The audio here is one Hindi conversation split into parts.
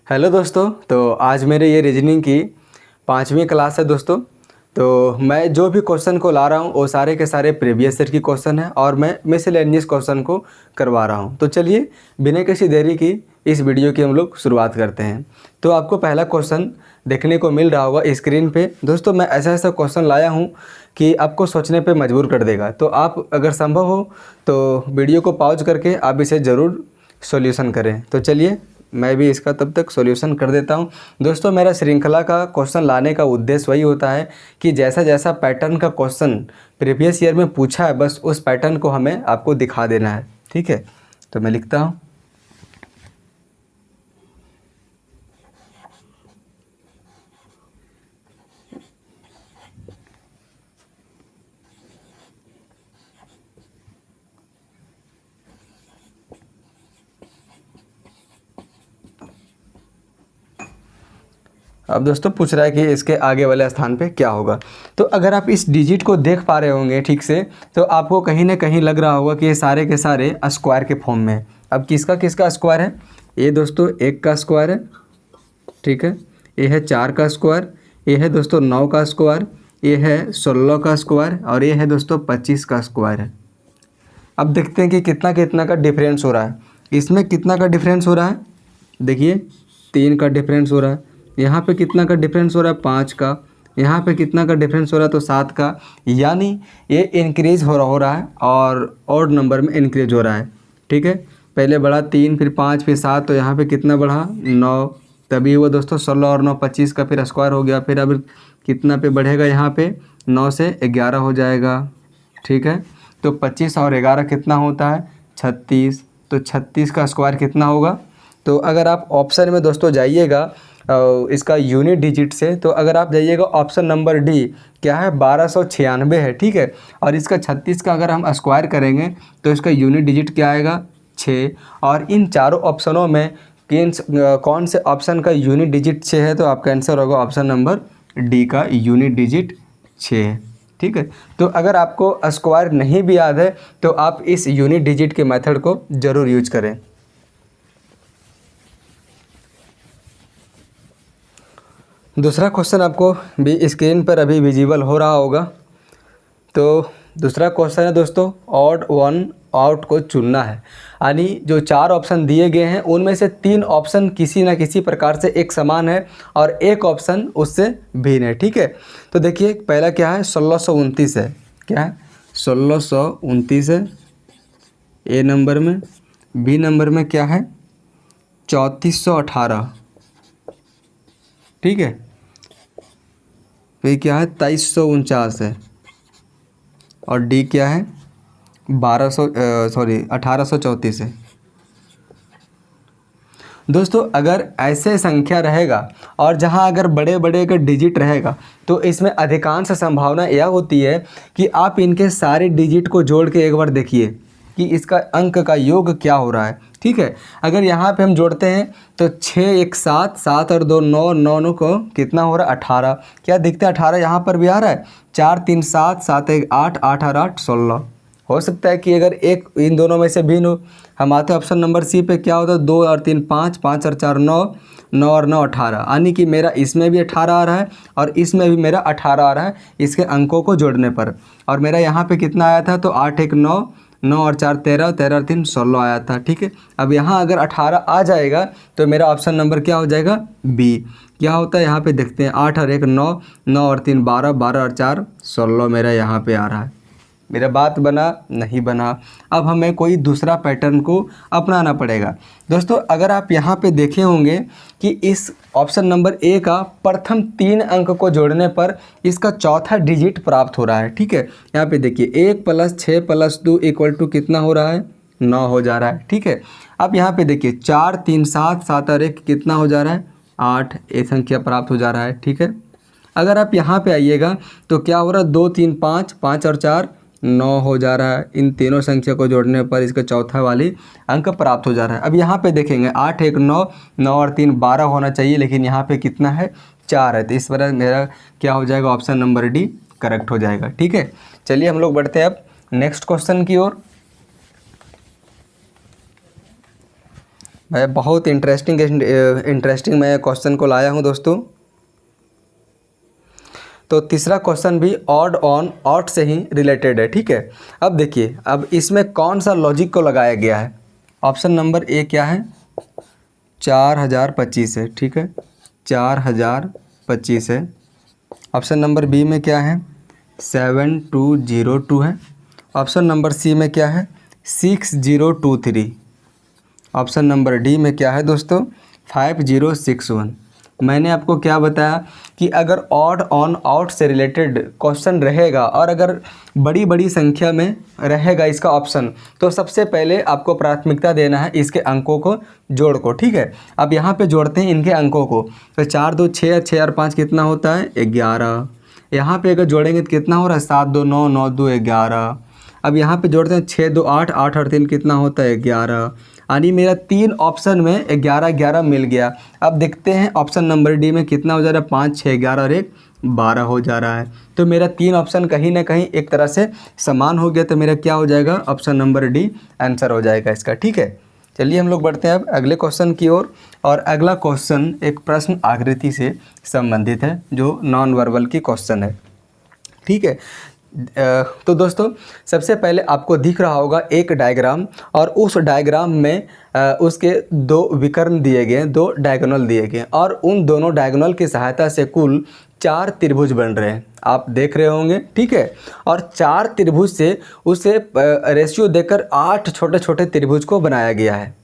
हेलो दोस्तों। तो आज मेरे ये रीजनिंग की 5वीं क्लास है दोस्तों। तो मैं जो भी क्वेश्चन को ला रहा हूँ वो सारे के सारे प्रीवियस ईयर की क्वेश्चन है और मैं मिसलेनियस क्वेश्चन को करवा रहा हूँ। तो चलिए बिना किसी देरी की इस वीडियो की हम लोग शुरुआत करते हैं। तो आपको पहला क्वेश्चन देखने को मिल रहा होगा स्क्रीन पे। दोस्तों मैं ऐसा ऐसा क्वेश्चन लाया हूँ कि आपको सोचने पे मजबूर कर देगा। तो आप अगर संभव हो तो वीडियो को पॉज करके आप इसे ज़रूर सॉल्यूशन करें। तो चलिए मैं भी इसका तब तक सॉल्यूशन कर देता हूं। दोस्तों मेरा श्रृंखला का क्वेश्चन लाने का उद्देश्य वही होता है कि जैसा जैसा पैटर्न का क्वेश्चन प्रीवियस ईयर में पूछा है बस उस पैटर्न को हमें आपको दिखा देना है। ठीक है, तो मैं लिखता हूं। अब दोस्तों पूछ रहा है कि इसके आगे वाले स्थान पे क्या होगा। तो अगर आप इस डिजिट को देख पा रहे होंगे ठीक से तो आपको कहीं ना कहीं लग रहा होगा कि ये सारे के सारे स्क्वायर के फॉर्म में है। अब किसका किसका स्क्वायर है? ये दोस्तों 1 का स्क्वायर है, ठीक है। ये है 4 का स्क्वायर, ये है दोस्तों 9 का स्क्वायर, ये है 16 का स्क्वायर और ये है दोस्तों 25 का स्क्वायर है। अब देखते हैं कि कितना कितना का डिफरेंस हो रहा है। इसमें कितना का डिफरेंस हो रहा है? देखिए 3 का डिफरेंस हो रहा है। यहाँ पे कितना का डिफरेंस हो रहा है? 5 का। यहाँ पे कितना का डिफरेंस हो रहा है? तो 7 का। यानी ये इंक्रीज हो रहा है और ऑड नंबर में इंक्रीज हो रहा है। ठीक है, पहले बढ़ा 3 फिर 5 फिर 7, तो यहाँ पे कितना बढ़ा? 9। तभी वो दोस्तों 16 और 9 25 का फिर स्क्वायर हो गया। फिर अब कितना पे बढ़ेगा? यहाँ पे 9 से 11 हो जाएगा। ठीक है, तो 25 और 11 कितना होता है? 36। तो 36 का स्क्वायर कितना होगा? तो अगर आप ऑप्शन में दोस्तों जाइएगा इसका यूनिट डिजिट से, तो अगर आप जाइएगा ऑप्शन नंबर डी, क्या है? 1296 है। ठीक है, और इसका 36 का अगर हम स्क्वायर करेंगे तो इसका यूनिट डिजिट क्या आएगा? 6। और इन चारों ऑप्शनों में कौन से ऑप्शन का यूनिट डिजिट 6 है? तो आपका आंसर होगा ऑप्शन नंबर डी का यूनिट डिजिट 6 है। ठीक है, तो अगर आपको स्क्वायर नहीं भी याद है तो आप इस यूनिट डिजिट के मेथड को ज़रूर यूज करें। दूसरा क्वेश्चन आपको भी स्क्रीन पर अभी विजिबल हो रहा होगा। तो दूसरा क्वेश्चन है दोस्तों ऑड वन आउट को चुनना है। यानी जो 4 ऑप्शन दिए गए हैं उनमें से 3 ऑप्शन किसी न किसी प्रकार से एक समान है और एक ऑप्शन उससे भिन्न है। ठीक है, तो देखिए पहला क्या है? 1629 है। क्या है? 1629 है ए नंबर में। बी नंबर में क्या है? 3418। ठीक है, फिर क्या है? 2349 है। और डी क्या है? 1834 है। दोस्तों अगर ऐसे संख्या रहेगा और जहां अगर बड़े बड़े का डिजिट रहेगा तो इसमें अधिकांश संभावना यह होती है कि आप इनके सारे डिजिट को जोड़ के एक बार देखिए कि इसका अंक का योग क्या हो रहा है। ठीक है, अगर यहाँ पे हम जोड़ते हैं तो 6 1 7, 7 और 2 9, 9 9 को कितना हो रहा है? 18। क्या दिखता है? 18 यहाँ पर भी आ रहा है। 4 3 7, 7 1 8, 8 और 8 16। हो सकता है कि अगर एक इन दोनों में से भिन्न हो। हम आते हैं ऑप्शन नंबर सी पे। क्या होता है? 2 और 3 5, 5 और 4 9, 9 और 9 18। यानी कि मेरा इसमें भी 18 आ रहा है और इसमें भी मेरा 18 आ रहा है इसके अंकों को जोड़ने पर। और मेरा यहाँ पे कितना आया था? तो 8 1 9, 9 और 4 13, 13 और 3 16 आया था। ठीक है, अब यहाँ अगर 18 आ जाएगा तो मेरा ऑप्शन नंबर क्या हो जाएगा? बी। क्या होता है यहाँ पे देखते हैं? 8 और 1 9, 9 और 3 12, 12 और 4 16 मेरा यहाँ पे आ रहा है। मेरा बात बना? नहीं बना। अब हमें कोई दूसरा पैटर्न को अपनाना पड़ेगा। दोस्तों अगर आप यहाँ पे देखे होंगे कि इस ऑप्शन नंबर ए का प्रथम 3 अंक को जोड़ने पर इसका चौथा डिजिट प्राप्त हो रहा है। ठीक है, यहाँ पे देखिए 1 + 6 + 2 = कितना हो रहा है? 9 हो जा रहा है। ठीक है, अब यहाँ पे देखिए 4 3 7, 7 और 1 कितना हो जा रहा है? 8। ये संख्या प्राप्त हो जा रहा है। ठीक है, अगर आप यहाँ पे आइएगा तो क्या हो रहा है? 2 3 5, 5 और 4 9 हो जा रहा है। इन तीनों संख्या को जोड़ने पर इसका चौथा वाली अंक प्राप्त हो जा रहा है। अब यहाँ पे देखेंगे 8 1 9, 9 और 3 12 होना चाहिए, लेकिन यहाँ पे कितना है? 4 है। तो इस पर मेरा क्या हो जाएगा? ऑप्शन नंबर डी करेक्ट हो जाएगा। ठीक है, चलिए हम लोग बढ़ते हैं अब नेक्स्ट क्वेश्चन की ओर। मैं बहुत इंटरेस्टिंग मैं क्वेश्चन को लाया हूँ दोस्तों। तो तीसरा क्वेश्चन भी ऑड ऑन ऑट से ही रिलेटेड है, ठीक है। अब देखिए, अब इसमें कौन सा लॉजिक को लगाया गया है। ऑप्शन नंबर ए क्या है, 4025 है, ठीक है, 4025 है। ऑप्शन नंबर बी में क्या है, 7202 है। ऑप्शन नंबर सी में क्या है, 6023। ऑप्शन नंबर डी में क्या है दोस्तों, 5061। मैंने आपको क्या बताया कि अगर ऑड ऑन आउट से रिलेटेड क्वेश्चन रहेगा और अगर बड़ी बड़ी संख्या में रहेगा इसका ऑप्शन, तो सबसे पहले आपको प्राथमिकता देना है इसके अंकों को जोड़ को, ठीक है। अब यहाँ पे जोड़ते हैं इनके अंकों को, तो 4 2 6, 6 और 5 कितना होता है, 11। यहाँ पे अगर जोड़ेंगे तो कितना हो रहा है, 7 2 9, 9 2 11। अब यहाँ पे जोड़ते हैं 6 2 8, 8 और 3 कितना होता है, 11। यानी मेरा 3 ऑप्शन में 11 11 मिल गया। अब देखते हैं ऑप्शन नंबर डी में कितना हो जा रहा है, 5 6 11 और 1 12 हो जा रहा है। तो मेरा 3 ऑप्शन कहीं ना कहीं एक तरह से समान हो गया, तो मेरा क्या हो जाएगा, ऑप्शन नंबर डी आंसर हो जाएगा इसका, ठीक है। चलिए हम लोग बढ़ते हैं अब अगले क्वेश्चन की ओर। और अगला क्वेश्चन एक प्रश्न आकृति से संबंधित है, जो नॉन वर्बल की क्वेश्चन है, ठीक है। तो दोस्तों सबसे पहले आपको दिख रहा होगा एक डायग्राम, और उस डायग्राम में उसके 2 विकर्ण दिए गए हैं, 2 डायगोनल दिए गए हैं, और उन दोनों डायगोनल की सहायता से कुल 4 त्रिभुज बन रहे हैं, आप देख रहे होंगे, ठीक है। और 4 त्रिभुज से उसे रेशियो देकर 8 छोटे छोटे त्रिभुज को बनाया गया है,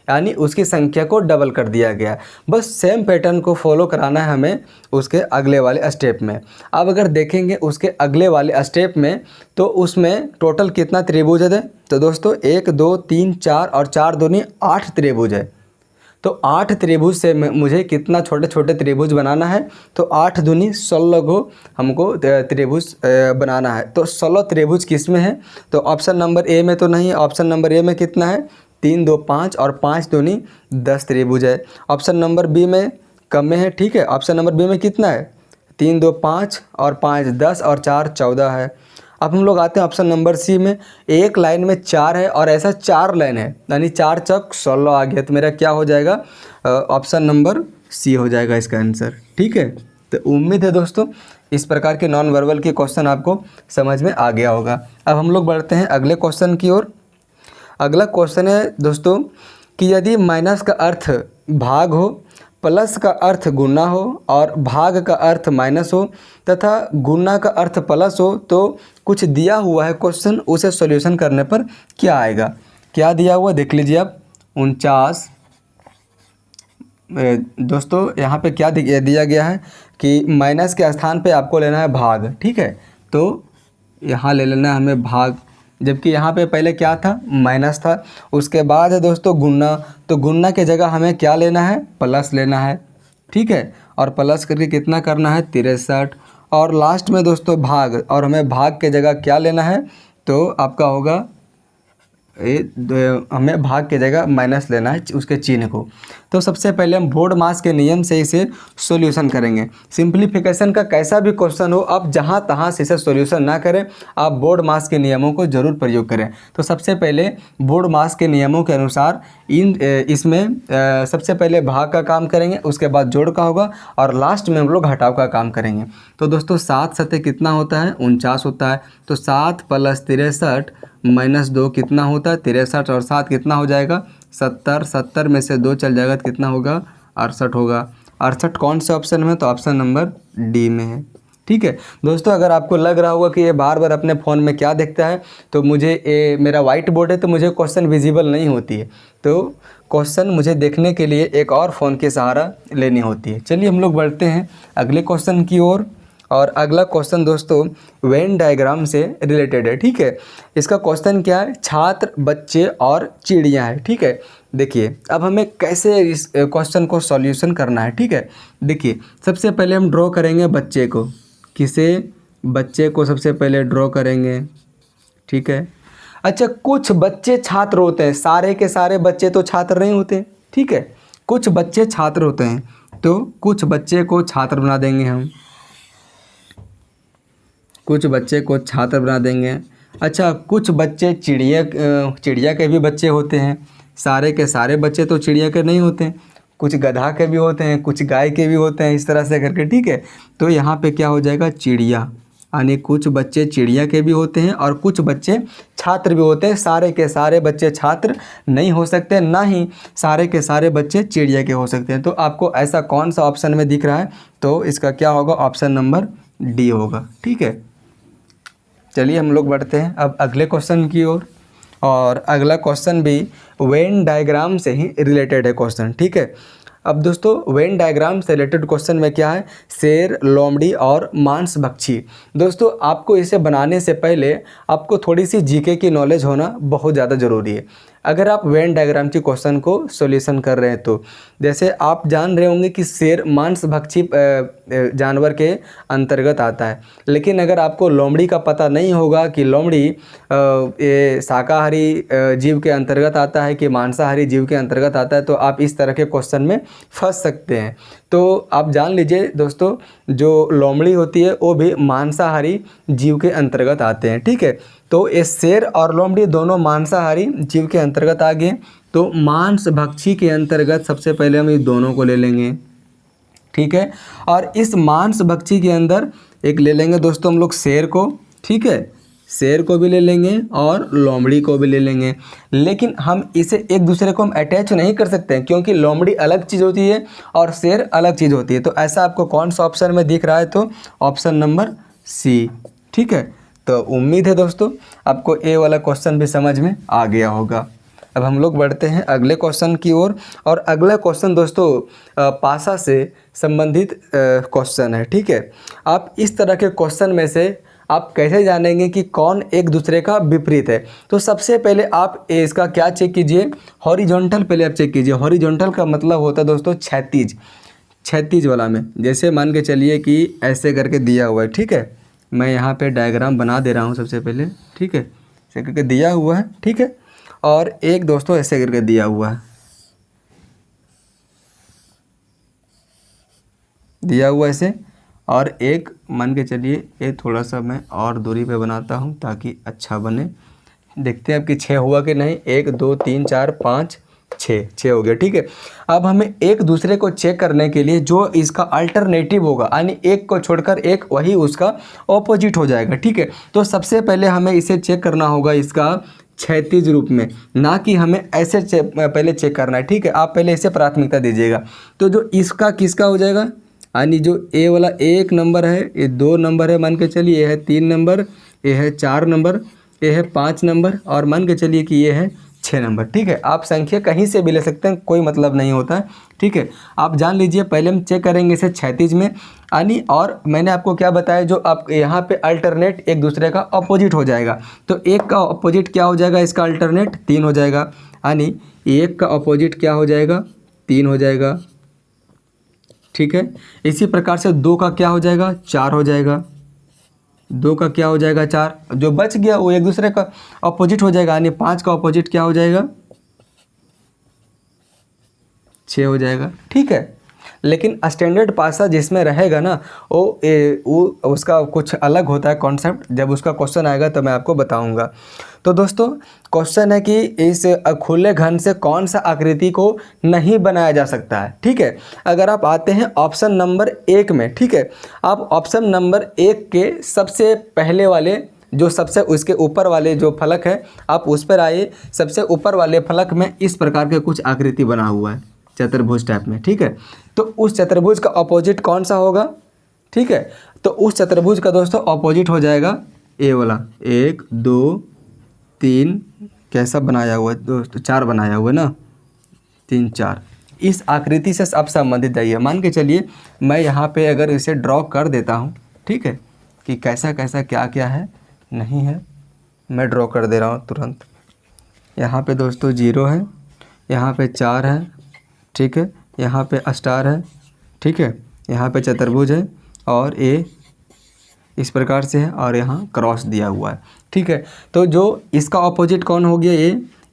यानी उसकी संख्या को डबल कर दिया गया। बस सेम पैटर्न को फॉलो कराना है हमें उसके अगले वाले स्टेप में। अब अगर देखेंगे उसके अगले वाले स्टेप में, तो उसमें टोटल कितना त्रिभुज है, तो दोस्तों 1 2 3 4 और 4 दूनी 8 त्रिभुज है। तो 8 त्रिभुज से मुझे कितना छोटे छोटे त्रिभुज बनाना है, तो 8 दूनी 16 को हमको त्रिभुज बनाना है। तो 16 त्रिभुज किस में है, तो ऑप्शन नंबर ए में तो नहीं है। ऑप्शन नंबर ए में कितना है, 3 2 5 और 5 दूनी 10 त्रिभुज है। ऑप्शन नंबर बी में कम में है, ठीक है। ऑप्शन नंबर बी में कितना है, 3 2 5 और 5 10 और 4 14 है। अब हम लोग आते हैं ऑप्शन नंबर सी में, एक लाइन में 4 है और ऐसा 4 लाइन है, यानी 4 चौक 16 आ गया। तो मेरा क्या हो जाएगा, ऑप्शन नंबर सी हो जाएगा इसका आंसर, ठीक है। तो उम्मीद है दोस्तों इस प्रकार के नॉन वर्बल के क्वेश्चन आपको समझ में आ गया होगा। अब हम लोग बढ़ते हैं अगले क्वेश्चन की ओर। अगला क्वेश्चन है दोस्तों कि यदि माइनस का अर्थ भाग हो, प्लस का अर्थ गुना हो और भाग का अर्थ माइनस हो तथा गुना का अर्थ प्लस हो, तो कुछ दिया हुआ है क्वेश्चन, उसे सॉल्यूशन करने पर क्या आएगा। क्या दिया हुआ देख लीजिए आप, 49। दोस्तों यहाँ पे क्या दिया गया है कि माइनस के स्थान पे आपको लेना है भाग, ठीक है। तो यहाँ ले लेना है हमें भाग, जबकि यहाँ पे पहले क्या था, माइनस था। उसके बाद है दोस्तों गुना, तो गुना के जगह हमें क्या लेना है, प्लस लेना है, ठीक है। और प्लस करके कितना करना है, 63। और लास्ट में दोस्तों भाग, और हमें भाग के जगह क्या लेना है, तो आपका होगा हमें भाग के जगह माइनस लेना है उसके चिन्ह को। तो सबसे पहले हम बोर्ड मास के नियम से इसे सॉल्यूशन करेंगे। सिंप्लीफिकेशन का कैसा भी क्वेश्चन हो, आप जहां तहां से इसे सॉल्यूशन ना करें, आप बोर्ड मास के नियमों को जरूर प्रयोग करें। तो सबसे पहले बोर्ड मास के नियमों के अनुसार इसमें सबसे पहले भाग का काम करेंगे, उसके बाद जोड़ का होगा, और लास्ट में हम लोग घटाव का काम करेंगे। तो दोस्तों 7 सतह कितना होता है, 49 होता है। तो 7 + 63 - 2 कितना होता है, 63, और 7 कितना हो जाएगा, 70। 70 में से 2 चल जाएगा तो कितना होगा, 68 होगा। 68 कौन से ऑप्शन में, तो ऑप्शन नंबर डी में है, ठीक है। दोस्तों अगर आपको लग रहा होगा कि ये बार बार अपने फ़ोन में क्या देखता है, तो मुझे मेरा वाइट बोर्ड है तो मुझे क्वेश्चन विजिबल नहीं होती है, तो क्वेश्चन मुझे देखने के लिए एक और फ़ोन की सहारा लेनी होती है। चलिए हम लोग बढ़ते हैं अगले क्वेश्चन की ओर। और अगला क्वेश्चन दोस्तों वेन डायग्राम से रिलेटेड है, ठीक है। इसका क्वेश्चन क्या है, छात्र, बच्चे और चिड़ियाँ है, ठीक है। देखिए अब हमें कैसे इस क्वेश्चन को सॉल्यूशन करना है, ठीक है। देखिए सबसे पहले हम ड्रॉ करेंगे बच्चे को, किसे, बच्चे को सबसे पहले ड्रॉ करेंगे, ठीक है। अच्छा कुछ बच्चे छात्र होते हैं, सारे के सारे बच्चे तो छात्र नहीं होते, ठीक है। कुछ बच्चे छात्र होते हैं, तो कुछ बच्चे को छात्र बना देंगे हम, कुछ बच्चे को छात्र बना देंगे। अच्छा कुछ बच्चे चिड़िया के भी बच्चे होते हैं, सारे के सारे बच्चे तो चिड़िया के नहीं होते हैं, कुछ गधा के भी होते हैं, कुछ गाय के भी होते हैं, इस तरह से करके, ठीक है। तो यहाँ पे क्या हो जाएगा, चिड़िया, यानी कुछ बच्चे चिड़िया के भी होते हैं और कुछ बच्चे छात्र भी होते हैं। सारे के सारे बच्चे छात्र नहीं हो सकते, ना ही सारे के सारे बच्चे चिड़िया के हो सकते हैं। तो आपको ऐसा कौन सा ऑप्शन में दिख रहा है, तो इसका क्या होगा, ऑप्शन नंबर डी होगा, ठीक है। चलिए हम लोग बढ़ते हैं अब अगले क्वेश्चन की ओर, और अगला क्वेश्चन भी वेन डायग्राम से ही रिलेटेड है क्वेश्चन, ठीक है। अब दोस्तों वेन डायग्राम से रिलेटेड क्वेश्चन में क्या है, शेर, लोमड़ी और मांसभक्षी। दोस्तों आपको इसे बनाने से पहले आपको थोड़ी सी जीके की नॉलेज होना बहुत ज़्यादा ज़रूरी है। अगर आप वेन डायग्राम के क्वेश्चन को सॉल्यूशन कर रहे हैं तो जैसे आप जान रहे होंगे कि शेर मांसभक्षी जानवर के अंतर्गत आता है, लेकिन अगर आपको लोमड़ी का पता नहीं होगा कि लोमड़ी ये शाकाहारी जीव के अंतर्गत आता है कि मांसाहारी जीव के अंतर्गत आता है, तो आप इस तरह के क्वेश्चन में फंस सकते हैं। तो आप जान लीजिए दोस्तों, जो लोमड़ी होती है वो भी मांसाहारी जीव के अंतर्गत आते हैं, ठीक है। तो ये शेर और लोमड़ी दोनों मांसाहारी जीव के अंतर्गत आ गए। तो मांसभक्षी के अंतर्गत सबसे पहले हम ये दोनों को ले लेंगे, ठीक है। और इस मांसभक्षी के अंदर एक ले लेंगे दोस्तों हम लोग शेर को, ठीक है, शेर को भी ले लेंगे और लोमड़ी को भी ले लेंगे। लेकिन हम इसे एक दूसरे को हम अटैच नहीं कर सकते हैं, क्योंकि लोमड़ी अलग चीज़ होती है और शेर अलग चीज़ होती है। तो ऐसा आपको कौन सा ऑप्शन में दिख रहा है, तो ऑप्शन नंबर सी, ठीक है। तो उम्मीद है दोस्तों आपको ए वाला क्वेश्चन भी समझ में आ गया होगा। अब हम लोग बढ़ते हैं अगले क्वेश्चन की ओर, और अगला क्वेश्चन दोस्तों पासा से संबंधित क्वेश्चन है, ठीक है। आप इस तरह के क्वेश्चन में से आप कैसे जानेंगे कि कौन एक दूसरे का विपरीत है। तो सबसे पहले आप इसका क्या चेक कीजिए, हॉरिजॉन्टल पहले आप चेक कीजिए। हॉरिजॉन्टल का मतलब होता है दोस्तों क्षैतिज, क्षैतिज वाला में जैसे मान के चलिए कि ऐसे करके दिया हुआ है, ठीक है। मैं यहाँ पे डायग्राम बना दे रहा हूँ सबसे पहले, ठीक है, ऐसे करके दिया हुआ है, ठीक है। और एक दोस्तों ऐसे करके दिया हुआ है, दिया हुआ ऐसे, और एक मान के चलिए ये थोड़ा सा मैं और दूरी पे बनाता हूँ ताकि अच्छा बने। देखते हैं आपकी 6 हुआ कि नहीं, 1 2 3 4 5 6 हो गया, ठीक है। अब हमें एक दूसरे को चेक करने के लिए जो इसका अल्टरनेटिव होगा, यानी एक को छोड़कर एक वही उसका ऑपोजिट हो जाएगा, ठीक है। तो सबसे पहले हमें इसे चेक करना होगा इसका क्षैतिज रूप में, ना कि हमें ऐसे पहले चेक करना है, ठीक है। आप पहले इसे प्राथमिकता दीजिएगा। तो जो इसका किसका हो जाएगा, यानी जो ए वाला 1 नंबर है, ये 2 नंबर है, मान के चलिए ये है 3 नंबर, ये है 4 नंबर, ये है 5 नंबर, और मान के चलिए कि ये है 6 नंबर, ठीक है। आप संख्या कहीं से भी ले सकते हैं, कोई मतलब नहीं होता है, ठीक है। आप जान लीजिए पहले हम चेक करेंगे इसे क्षैतिज में, यानी, और मैंने आपको क्या बताया, जो आप यहाँ पे अल्टरनेट एक दूसरे का अपोजिट हो जाएगा। तो एक का अपोजिट क्या हो जाएगा, इसका अल्टरनेट 3 हो जाएगा, यानी एक का अपोजिट क्या हो जाएगा, 3 हो जाएगा, ठीक है। इसी प्रकार से 2 का क्या हो जाएगा, 4 हो जाएगा, 2 का क्या हो जाएगा, 4। जो बच गया वो एक दूसरे का अपोजिट हो जाएगा, यानी 5 का अपोजिट क्या हो जाएगा, 6 हो जाएगा, ठीक है। लेकिन स्टैंडर्ड पासा जिसमें रहेगा ना, वो उसका कुछ अलग होता है कॉन्सेप्ट। जब उसका क्वेश्चन आएगा तो मैं आपको बताऊंगा। तो दोस्तों क्वेश्चन है कि इस खुले घन से कौन सा आकृति को नहीं बनाया जा सकता है, ठीक है। अगर आप आते हैं ऑप्शन नंबर 1 में, ठीक है, आप ऑप्शन नंबर 1 के सबसे पहले वाले, जो सबसे उसके ऊपर वाले जो फलक है, आप उस पर आइए। सबसे ऊपर वाले फलक में इस प्रकार के कुछ आकृति बना हुआ है चतुर्भुज टाइप में, ठीक है। तो उस चतुर्भुज का अपोजिट कौन सा होगा, ठीक है। तो उस चतुर्भुज का दोस्तों अपोजिट हो जाएगा ए वाला। 1 2 3 कैसा बनाया हुआ है दोस्तों, 4 बनाया हुआ है ना, 3 4। इस आकृति से आप संबंधित जाइए। मान के चलिए मैं यहाँ पे अगर इसे ड्रॉ कर देता हूँ, ठीक है, कि कैसा कैसा क्या क्या है, नहीं है, मैं ड्रॉ कर दे रहा हूँ तुरंत। यहाँ पे दोस्तों 0 है, यहाँ पे 4 है, ठीक है, यहाँ पे स्टार है, ठीक है, यहाँ पे चतुर्भुज है, और ये इस प्रकार से है, और यहाँ क्रॉस दिया हुआ है, ठीक है। तो जो इसका ऑपोजिट कौन हो गया,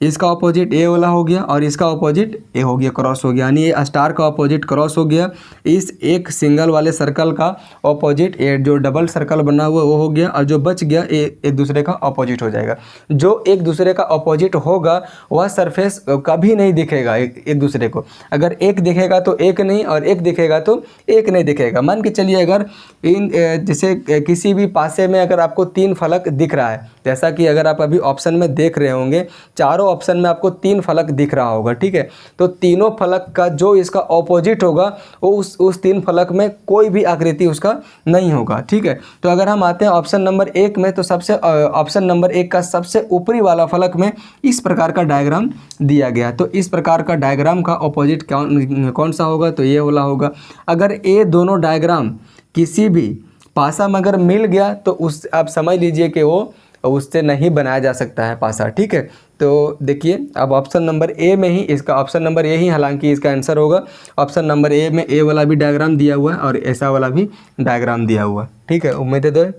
इसका ऑपोजिट ए वाला हो गया और इसका ऑपोजिट ए हो गया, क्रॉस हो गया, यानी ये स्टार का ऑपोजिट क्रॉस हो गया। इस एक सिंगल वाले सर्कल का ऑपोजिट ए, जो डबल सर्कल बना हुआ वो हो गया, और जो बच गया ए एक दूसरे का ऑपोजिट हो जाएगा। जो एक दूसरे का ऑपोजिट होगा वह सरफेस कभी नहीं दिखेगा एक दूसरे को। अगर एक दिखेगा तो एक नहीं, और एक दिखेगा तो एक नहीं दिखेगा। मान के चलिए अगर इन जैसे किसी भी पासे में अगर आपको 3 फलक दिख रहा है, जैसा कि अगर आप अभी ऑप्शन में देख रहे होंगे, चारों ऑप्शन में आपको 3 फलक दिख रहा होगा, ठीक है। तो तीनों फलक का जो इसका ऑपोजिट होगा वो उस 3 फलक में कोई भी आकृति उसका नहीं होगा, ठीक है। तो अगर हम आते हैं ऑप्शन नंबर 1 में, तो सबसे ऑप्शन नंबर 1 का सबसे ऊपरी वाला फलक में इस प्रकार का डायग्राम दिया गया। तो इस प्रकार का डायग्राम का ऑपोजिट कौन सा होगा, तो ये वाला होगा। अगर ये दोनों डायग्राम किसी भी पासा में अगर मिल गया तो उस आप समझ लीजिए कि वो उससे नहीं बनाया जा सकता है पासा, ठीक है। तो देखिए अब ऑप्शन नंबर ए में ही इसका, ऑप्शन नंबर ए ही हालांकि इसका आंसर होगा। ऑप्शन नंबर ए में ए वाला भी डायग्राम दिया हुआ है और ऐसा वाला भी डायग्राम दिया हुआ है, ठीक है। उम्मीद है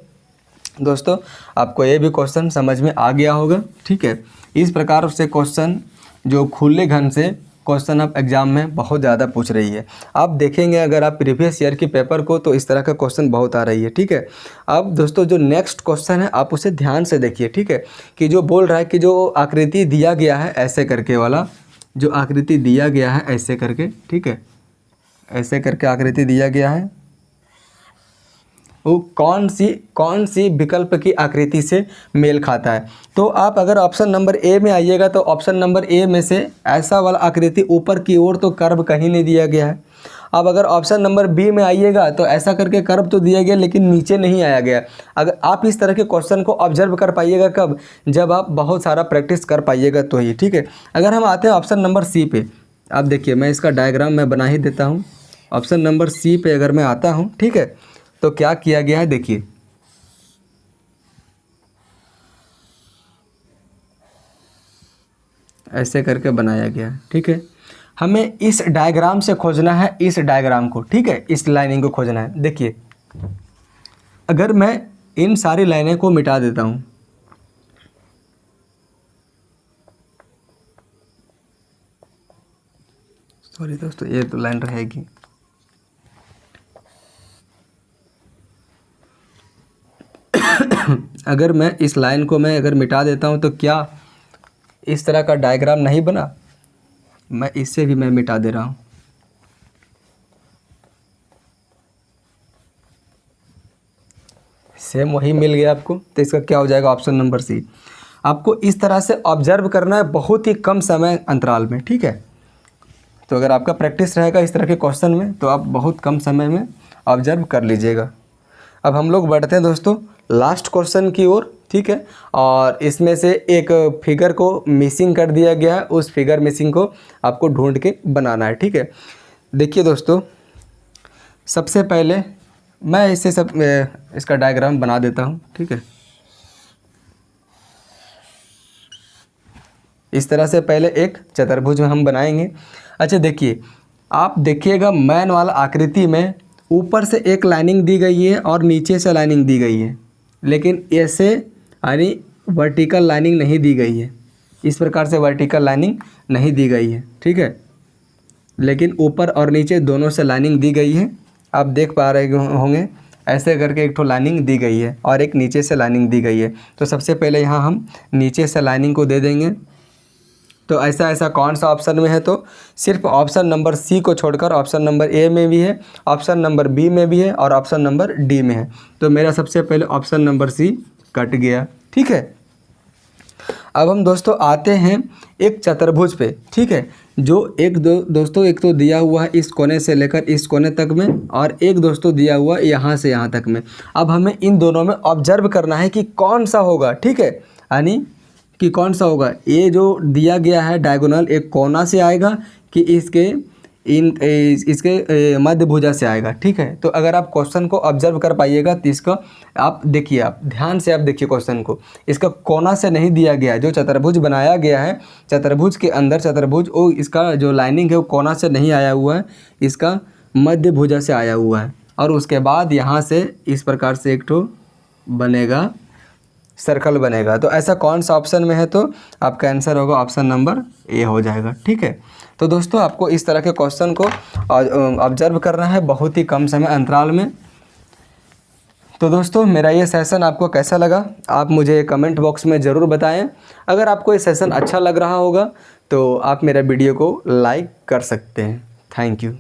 दोस्तों आपको ये भी क्वेश्चन समझ में आ गया होगा, ठीक है। इस प्रकार से क्वेश्चन जो खुले घन से क्वेश्चन अब एग्जाम में बहुत ज़्यादा पूछ रही है। आप देखेंगे अगर आप प्रीवियस ईयर के पेपर को, तो इस तरह का क्वेश्चन बहुत आ रही है, ठीक है। अब दोस्तों जो नेक्स्ट क्वेश्चन है आप उसे ध्यान से देखिए, ठीक है, कि जो बोल रहा है कि जो आकृति दिया गया है ऐसे करके वाला, जो आकृति दिया गया है ऐसे करके, ठीक है, ऐसे करके आकृति दिया गया है, वो कौन सी विकल्प की आकृति से मेल खाता है। तो आप अगर ऑप्शन नंबर ए में आइएगा तो ऑप्शन नंबर ए में से ऐसा वाला आकृति ऊपर की ओर तो कर्व कहीं नहीं दिया गया है। अब अगर ऑप्शन नंबर बी में आइएगा तो ऐसा करके कर्व तो दिया गया लेकिन नीचे नहीं आया गया। अगर आप इस तरह के क्वेश्चन को ऑब्जर्व कर पाइएगा कब, जब आप बहुत सारा प्रैक्टिस कर पाइएगा तो ही, ठीक है। अगर हम आते हैं ऑप्शन नंबर सी पे, आप देखिए मैं इसका डायग्राम मैं बना ही देता हूँ। ऑप्शन नंबर सी पे अगर मैं आता हूँ, ठीक है, तो क्या किया गया है देखिए, ऐसे करके बनाया गया है, ठीक है। हमें इस डायग्राम से खोजना है, इस डायग्राम को, ठीक है, इस लाइनिंग को खोजना है। देखिए अगर मैं इन सारी लाइनें को मिटा देता हूं, सॉरी दोस्तों ये तो लाइन रहेगी, अगर मैं इस लाइन को मैं अगर मिटा देता हूं तो क्या इस तरह का डायग्राम नहीं बना। मैं इससे भी मैं मिटा दे रहा हूं, सेम वही मिल गया आपको। तो इसका क्या हो जाएगा ऑप्शन नंबर सी। आपको इस तरह से ऑब्जर्व करना है बहुत ही कम समय अंतराल में, ठीक है। तो अगर आपका प्रैक्टिस रहेगा इस तरह के क्वेश्चन में तो आप बहुत कम समय में ऑब्जर्व कर लीजिएगा। अब हम लोग बढ़ते हैं दोस्तों लास्ट क्वेश्चन की ओर, ठीक है। और इसमें से एक फिगर को मिसिंग कर दिया गया है, उस फिगर मिसिंग को आपको ढूंढ के बनाना है, ठीक है। देखिए दोस्तों सबसे पहले मैं इसका डायग्राम बना देता हूँ, ठीक है। इस तरह से पहले एक चतुर्भुज में हम बनाएंगे। अच्छा देखिए, आप देखिएगा मैन वाला आकृति में ऊपर से एक लाइनिंग दी गई है और नीचे से लाइनिंग दी गई है, लेकिन ऐसे यानी वर्टिकल लाइनिंग नहीं दी गई है। इस प्रकार से वर्टिकल लाइनिंग नहीं दी गई है, ठीक है, लेकिन ऊपर और नीचे दोनों से लाइनिंग दी गई है। आप देख पा रहे होंगे ऐसे करके एक तो लाइनिंग दी गई है और एक नीचे से लाइनिंग दी गई है। तो सबसे पहले यहाँ हम नीचे से लाइनिंग को दे देंगे। तो ऐसा कौन सा ऑप्शन में है, तो सिर्फ ऑप्शन नंबर सी को छोड़कर ऑप्शन नंबर ए में भी है, ऑप्शन नंबर बी में भी है और ऑप्शन नंबर डी में है। तो मेरा सबसे पहले ऑप्शन नंबर सी कट गया, ठीक है। अब हम दोस्तों आते हैं एक चतुर्भुज पे, ठीक है, जो दोस्तों एक तो दिया हुआ है इस कोने से लेकर इस कोने तक में और एक दोस्तों दिया हुआ है यहाँ से यहाँ तक में। अब हमें इन दोनों में ऑब्जर्व करना है कि कौन सा होगा, ठीक है, यानी कि कौन सा होगा। ये जो दिया गया है डायगोनल एक कोना से आएगा कि इसके मध्य भुजा से आएगा, ठीक है। तो अगर आप क्वेश्चन को ऑब्जर्व कर पाइएगा तो इसका आप देखिए, आप ध्यान से आप देखिए क्वेश्चन को, इसका कोना से नहीं दिया गया है। जो चतुर्भुज बनाया गया है, चतुर्भुज के अंदर चतुर्भुज वो इसका जो लाइनिंग है वो कोना से नहीं आया हुआ है, इसका मध्य भुजा से आया हुआ है। और उसके बाद यहाँ से इस प्रकार से एक ठो बनेगा सर्कल बनेगा। तो ऐसा कौन सा ऑप्शन में है, तो आपका आंसर होगा ऑप्शन नंबर ए हो जाएगा। ठीक है, तो दोस्तों आपको इस तरह के क्वेश्चन को ऑब्जर्व करना है बहुत ही कम समय अंतराल में। तो दोस्तों मेरा ये सेशन आपको कैसा लगा आप मुझे कमेंट बॉक्स में ज़रूर बताएं। अगर आपको ये सेशन अच्छा लग रहा होगा तो आप मेरा वीडियो को लाइक कर सकते हैं। Thank you.